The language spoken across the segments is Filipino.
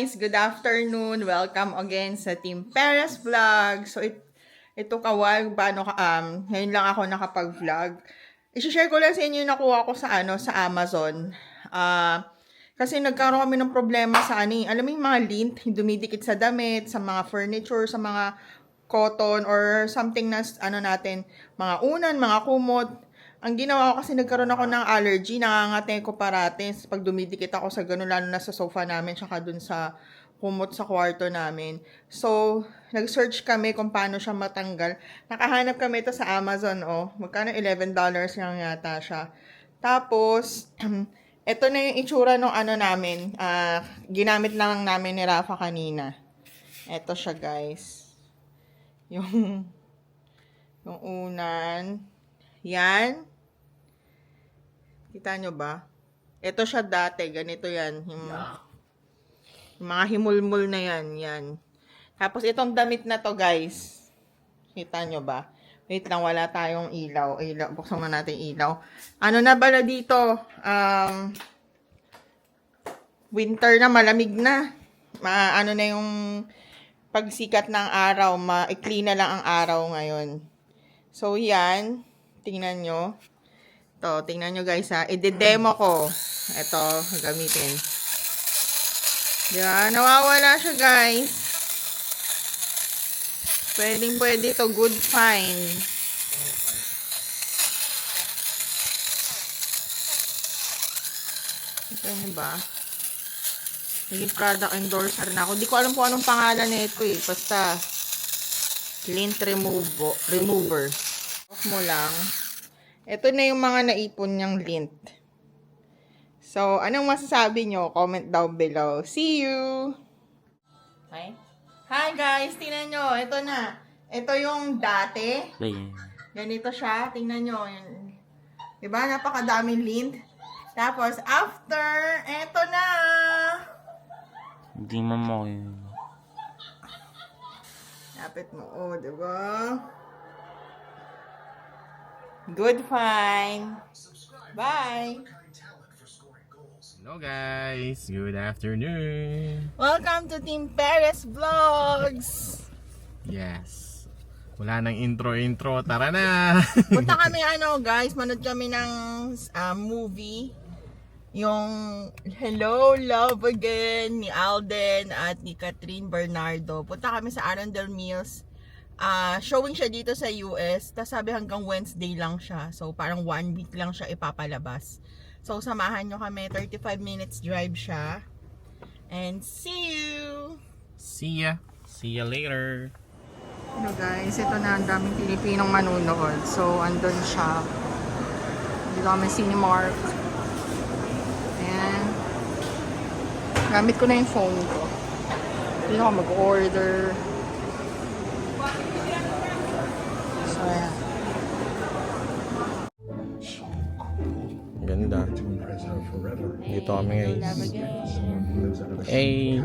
guys! Good afternoon! Welcome again sa Team Perez Vlog. So, ito kawal, ngayon lang ako nakapag-vlog. I-share ko lang sa inyo yung nakuha ko sa, sa Amazon. Kasi nagkaroon kami ng problema sa alam mo yung mga lint, yung dumidikit sa damit, sa mga furniture, sa mga cotton, or something na, mga unan, mga kumot. Ang ginawa ko kasi nagkaroon ako ng allergy, nangangate ko parate pag dumidikit ako sa ganun, lalo na sa sofa namin, tsaka dun sa kumot sa kwarto namin. So, nag-search kami kung paano siya matanggal. Nakahanap kami ito sa Amazon, magkano? $11 lang yata siya. Tapos, ito na yung itsura ng namin. Ginamit lang namin ni Rafa kanina. Ito siya, guys. Yung unan. Yan. Kita nyo ba? Ito siya dati. Ganito yan. Yung mga himulmul na yan. Yan. Tapos itong damit na to, guys. Kita nyo ba? Wait lang, wala tayong ilaw. Buksan mo natin ilaw. Ano na bala dito? Winter na, malamig na. Ano na yung pagsikat ng araw. Maikli na lang ang araw ngayon. So, yan. Tingnan nyo. Tingnan nyo guys ha. I-demo ko. Ito, gamitin. Diba? Nawawala siya guys. Pwede to. Good find. Ito nyo ba? Naging product endorser na ako. Di ko alam kung anong pangalan nito eh. Basta lint remover. Off mo lang. Ito na yung mga naipon niyang lint. So, anong masasabi nyo? Comment down below. See you! Hi guys! Tingnan nyo. Ito na. Ito yung dati. Ganito siya. Tingnan nyo. Diba? Napakadaming lint. Tapos, after, ito na. Hindi mo yun. Lapit mo. Diba? Good find. Bye. Hello guys, good afternoon. Welcome to Team Perez Vlogs. Yes. Wala nang intro. Tara na. Punta kami guys, manood kami ng movie. Yung Hello Love Again ni Alden at ni Catherine Bernardo. Punta kami sa Arundel Mills. Showing siya dito sa US. Tapos sabi hanggang Wednesday lang siya. So parang 1 week lang siya ipapalabas. So samahan nyo kami. 35 minutes drive siya. And see you! See ya later. Hello guys, ito na ang daming Pilipinong manunood. So andun siya. Dito kami Cinemark. Ayan. Gamit ko na yung phone ko. Dito ako mag-order. Ganda. Dito kami guys. Hey.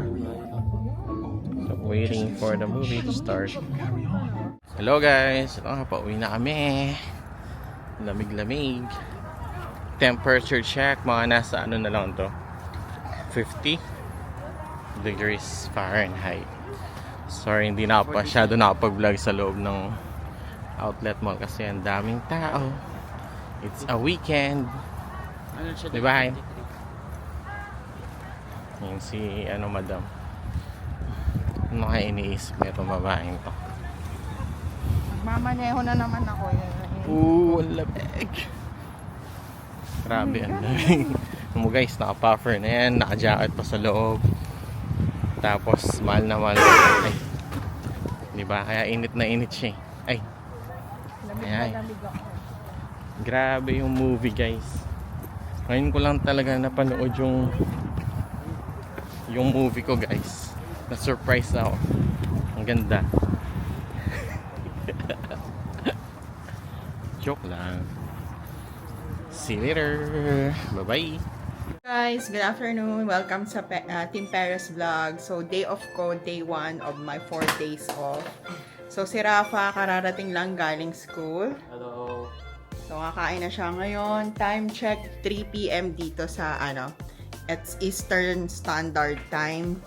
Waiting for the movie to start. Hello guys. Ito nga, pauwi na kami. Lamig-lamig. Temperature check. Mga nasa na lang to. 50 degrees Fahrenheit. Sorry, hindi na ako masyado nakapag-vlog sa loob ng outlet mall kasi ang daming tao. It's a weekend. Diba? Yung si madam. Ano kaya iniisip na itong babaeng to? Magmamaneho na naman ako. Ang lamig. Grabe, ang lamig. Mo guys, naka-puffer na yan. Naka-jacket pa sa loob. Tapos, mahal na mahal. Ay. Diba? Kaya init na init siya. Ay. Ay. Grabe yung movie guys. Ngayon ko lang talaga napanood yung movie ko guys. Na-surprise ako. Ang ganda. Joke lang. See you later. Bye-bye. Guys, good afternoon. Welcome sa Team Perez Vlog. So, day off ko, day 1 of my 4 days off. So, si Rafa, kararating lang galing school. Hello. So, kakain na siya ngayon. Time check, 3 p.m. dito sa, it's Eastern Standard Time.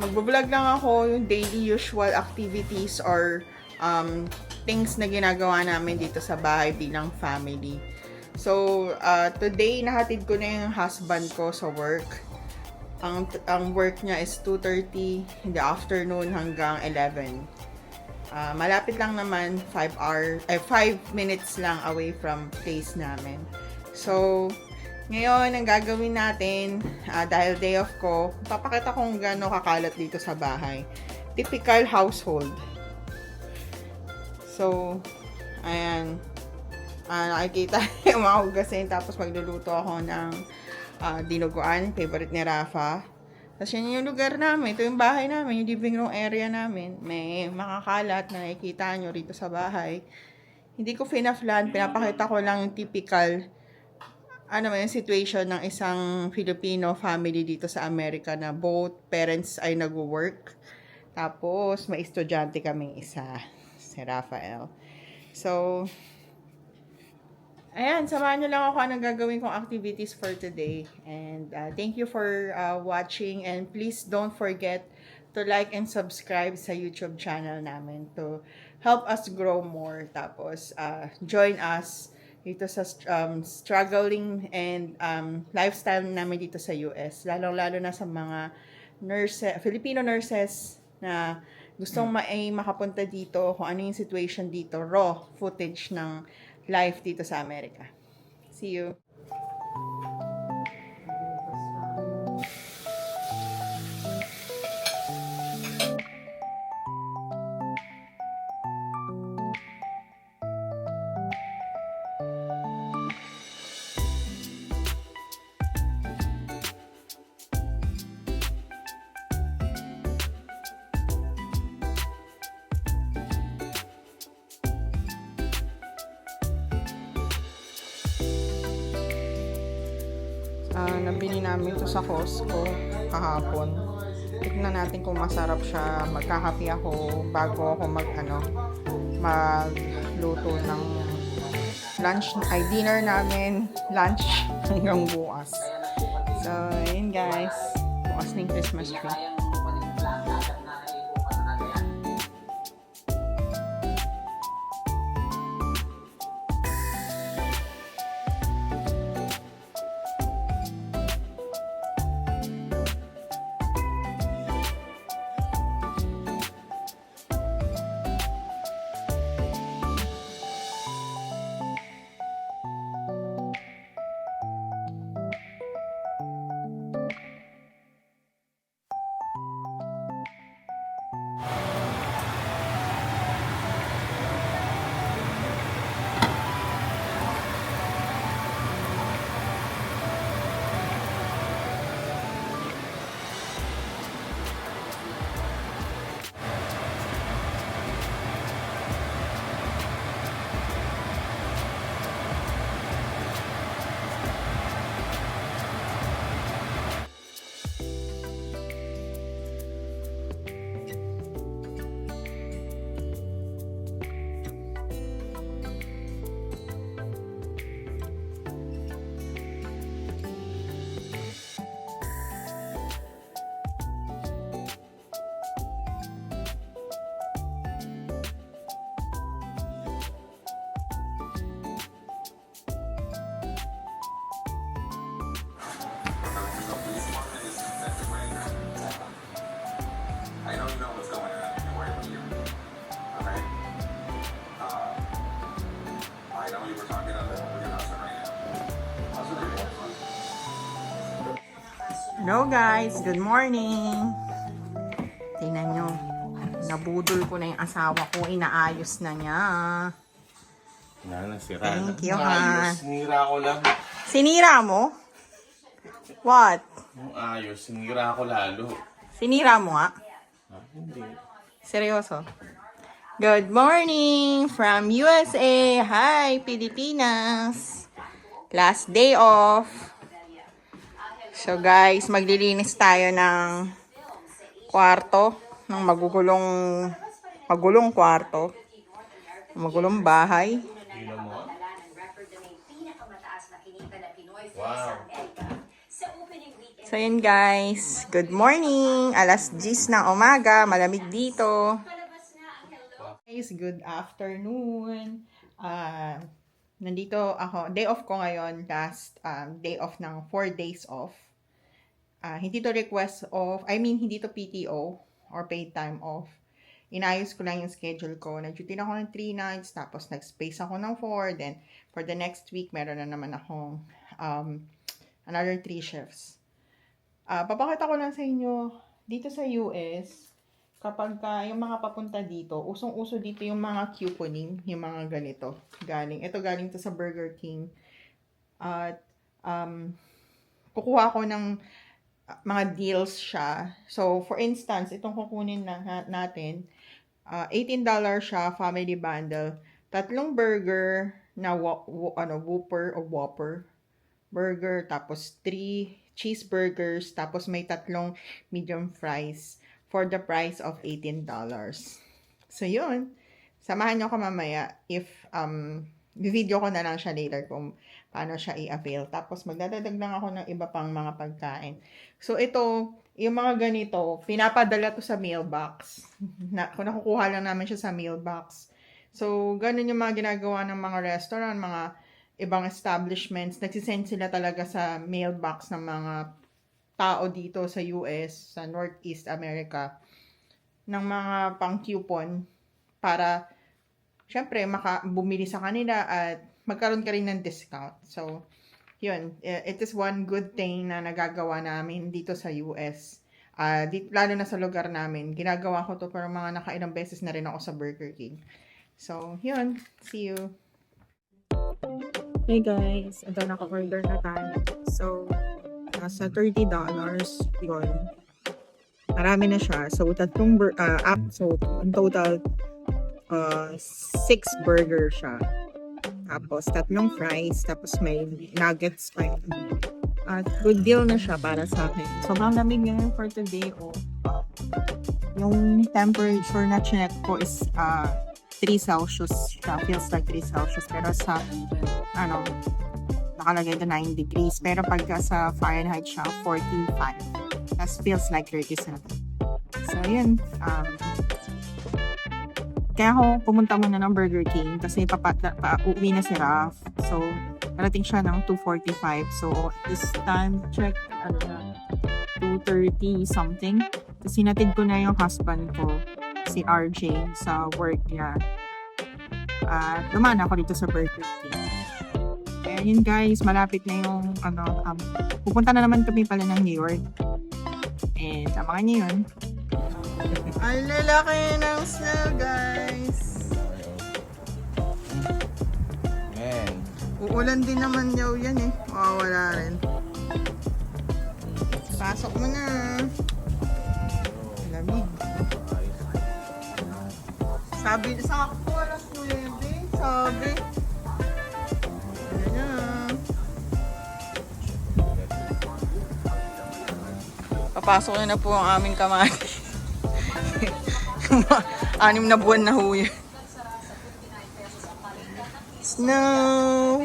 Magbablog lang ako yung daily usual activities or things na ginagawa namin dito sa bahay bilang family. So, today, nahatid ko na yung husband ko sa work. Ang work niya is 2:30 in the afternoon hanggang 11. Malapit lang naman, 5 minutes lang away from place namin. So, ngayon, ang gagawin natin, dahil day off ko, papakita kung gaano kakalat dito sa bahay. Typical household. So, ayan. Nakikita yung mga hugasin, tapos magluluto ako ng dinuguan, favorite ni Rafa. Tapos yun yung lugar namin, ito yung bahay namin, yung living room area namin. May makakalat na nakikita nyo rito sa bahay. Hindi ko pinaplan, pinapakita ko lang yung typical yung situation ng isang Filipino family dito sa Amerika na both parents ay nag-work. Tapos, may estudyante kaming isa, si Rafael. So, ayan, samahan nyo lang ako anong gagawin kong activities for today. And thank you for watching. And please don't forget to like and subscribe sa YouTube channel namin to help us grow more. Tapos, join us dito sa struggling and lifestyle namin dito sa US. Lalo-lalo na sa mga Filipino nurses na gustong makapunta dito, kung ano yung situation dito, raw footage ng life dito sa Amerika. See you! Nabili namin ito sa Costco kahapon. Tignan natin kung masarap siya. Magkakape ako bago ako magluto ng dinner namin, lunch hanggang bukas. So, yun guys. Bukas na yung Christmas tree. Hello guys, good morning. Tingnan nyo, nabudol ko na yung asawa ko, inaayos na niya. Nasira na. Thank you, ha. Sinira ko lang. Sinira mo? What? Yung ayos, sinira ko lalo. Sinira mo nga? Hindi. Seryoso? Good morning from USA. Hi, Pilipinas. Last day off. So guys, maglilinis tayo ng kwarto, ng magulong kwarto, magulong bahay. Wow. So yun guys, good morning! Alas 10 ng umaga, malamig dito. Guys, good afternoon. Nandito ako, day off ko ngayon, last day off ng 4 days off. Hindi to request off, hindi to PTO or paid time off. Inayos ko lang yung schedule ko. Nag-duty na ako ng 3 nights, tapos nag-space ako ng 4, then for the next week, meron na naman akong another 3 shifts. Papakita ko lang sa inyo, dito sa US, kapag yung mga papunta dito, usong-uso dito yung mga couponing, yung mga ganito. Ito galing to sa Burger King. At kukuha ko ng mga deals siya. So, for instance, itong kukunin natin, $18 siya, family bundle. 3 burger na Whopper o Whopper burger, tapos 3 cheeseburgers, tapos may 3 medium fries for the price of $18. So, yun. Samahan nyo ko mamaya if video ko na lang siya later kung paano siya i-avail. Tapos, magdadadag lang ako ng iba pang mga pagkain. So, ito, yung mga ganito, pinapadala to sa mailbox. Kung nakukuha lang namin siya sa mailbox. So, ganun yung mga ginagawa ng mga restaurant, mga ibang establishments, nagsisend sila talaga sa mailbox ng mga tao dito sa US, sa Northeast America, ng mga pang-coupon para, syempre, bumili sa kanila at magkaroon ka rin ng discount. So, yun, it is one good thing na nagagawa namin dito sa US. Lalo na sa lugar namin. Ginagawa ko to pero mga nakailang beses na rin ako sa Burger King. So, yun. See you. Hey guys, ito naka-order na tayo. So, nasa $30 yun. Marami na siya. So, in total, 6 burger siya. Tapos, 3 fries. Tapos, may nuggets pa yun. At good deal na siya para sa akin. Sobrang lamig ngayon for today. Yung temperature na chinek ko is 3 Celsius siya. Feels like 3 Celsius. Pero sa, nakalagay na 9 degrees. Pero pagka sa Fahrenheit siya, 45. That's feels like 37. So, yun. Kaya ako pumunta muna ng Burger King kasi uuwi na si Raf. So, parating siya ng 2:45. So, this time, check, 2:30 something. Kasi sinatid ko na yung husband ko, si RJ, sa work niya. Dumaan ako dito sa Burger King. Kaya yun guys, malapit na yung, pupunta na naman kami pala ng New York. And, abangan niyo yun. Ang lalaki ng snow, guys. Man. Uulan din naman daw yan eh. Mawawala rin. Pasok mo na. Lamig. Sabi, sakto alas 9. Sabi. Ayan na. Papasok na po ang aming kamay. 6 na buwan na ho yan. Snow!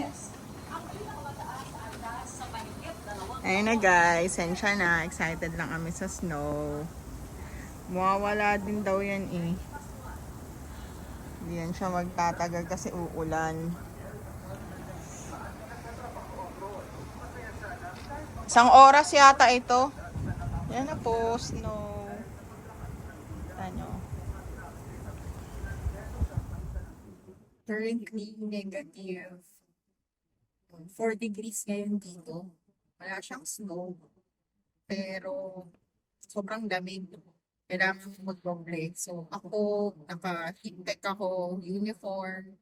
Ayun na guys, sensya na. Excited lang kami sa snow. Mawawala din daw yan eh. Hindi yan siya magtatagal kasi uulan. Isang oras yata ito. Yan na po, snow. Currently negative 4 degrees ngayon dito. Wala siyang snow. Pero sobrang lamig. Kailangan mag-doble. So ako, naka-heat-tech ako, uniform.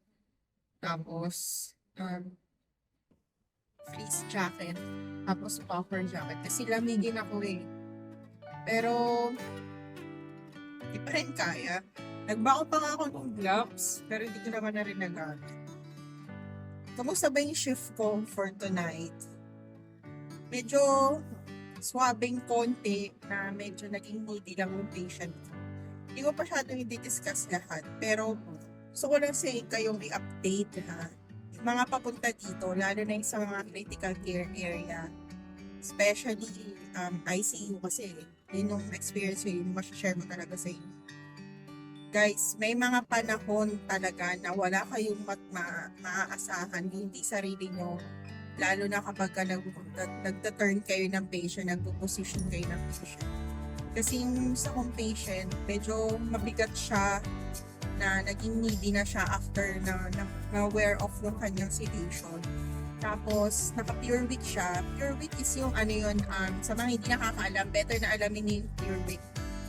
Tapos, fleece jacket. Tapos puffer jacket. Kasi lamigin ako eh. Pero, di pa rin kaya. Nagbako pa nga ako ng gloves, pero hindi ko naman na rin nagamit. Kamusta ba yung shift ko for tonight? Medyo swabbing konti na medyo naging needy lang yung patient. Hindi ko masyadong i-discuss lahat, pero gusto ko lang sa kayong i-update ha. Yung mga papunta dito, lalo na yung sa mga critical care area, Especially ICU kasi yun yung experience ko, yun share ko talaga sa inyo. Guys, may mga panahon talaga na wala kayong maaasahan, hindi sarili nyo. Lalo na kapag nagta-turn kayo ng patient, nagpo-position kayo ng patient. Kasi yung sa kong patient, medyo mabigat siya na naging needy na siya after na wear off yung kanyang sedation. Tapos, naka-pure week siya. Pure week is yung ano yun, sa mga hindi nakakaalam, better na alamin ni pure week.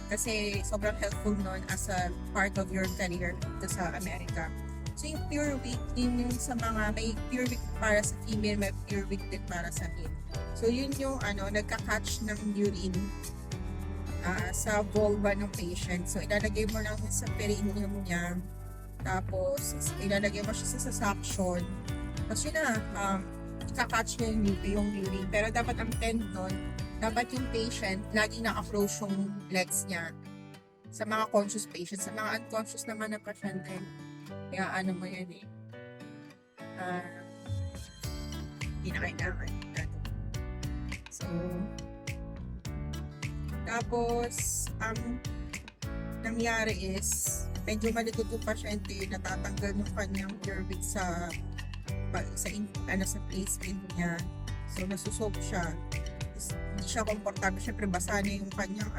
Kasi sobrang helpful nun as a part of your career dito sa Amerika. So yung pure week, yun yung sa mga, may pure week para sa female, may pure week din para sa male. So yun yung nagka-catch ng urine sa vulva ng patient. So ilalagay mo lang sa perineum niya. Tapos ilalagay mo siya sa suction. Tapos yun na, ika-catch niya yung urine. Pero dapat ang tent nun, dapat yung patient, lagi naka-close yung legs niya. Sa mga conscious patients, sa mga unconscious naman na pasyente, kaya ano mo yan hindi na kailangan. So, tapos, ang nangyari is, medyo malikot yung pasyente, natatanggal yung kanyang cervix sa placement niya. So, nasusog siya. Hindi siya komportable. Siyempre, basa na yung kanyang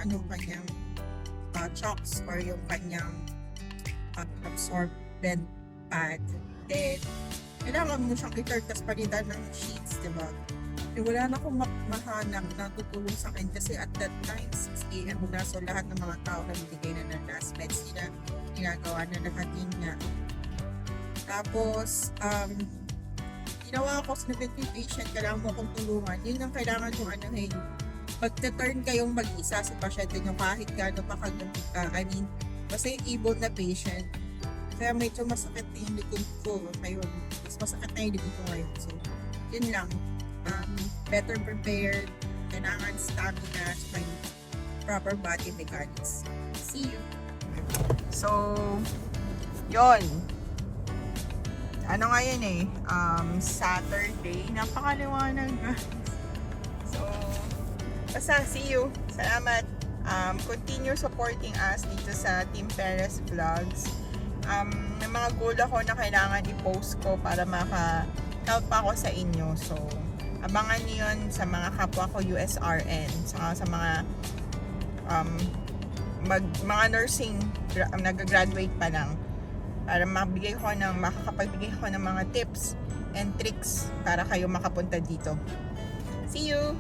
chocks or yung kanyang absorbent pad. Then, kailangan mo siyang i-turn tas palitan ng sheets, diba? Eh, wala na akong mahanap na tutulong sa akin kasi at that time, 6 a.m. na, so lahat ng mga tao na bibigay na ng last meds nila, ginagawa na lahat yun nga. Tapos, ginawa ko sa yung patient, kailangan mo akong tulungan. Yun ang kailangan yung pagta-turn kayong mag-isa sa pasyente nyo kahit gano'n pa basta yung able na patient. Kaya medyo masakit na yung likod ko ngayon. Mas masakit na yung likod ko ngayon. So, yun lang. Better prepared. Kailangan stamina sa proper body mechanics. See you! So, yon. Ano nga yun Saturday. Napakaliwanag. So, basta, see you. Salamat. Continue supporting us dito sa Team Perez Vlogs. May mga goal ako na kailangan i-post ko para maka-help ako sa inyo. So, abangan niyo yun sa mga kapwa ko USRN, saka sa mga mga nursing nag-graduate pa lang, para makakapagbigay ko ng mga tips and tricks para kayo makapunta dito. See you!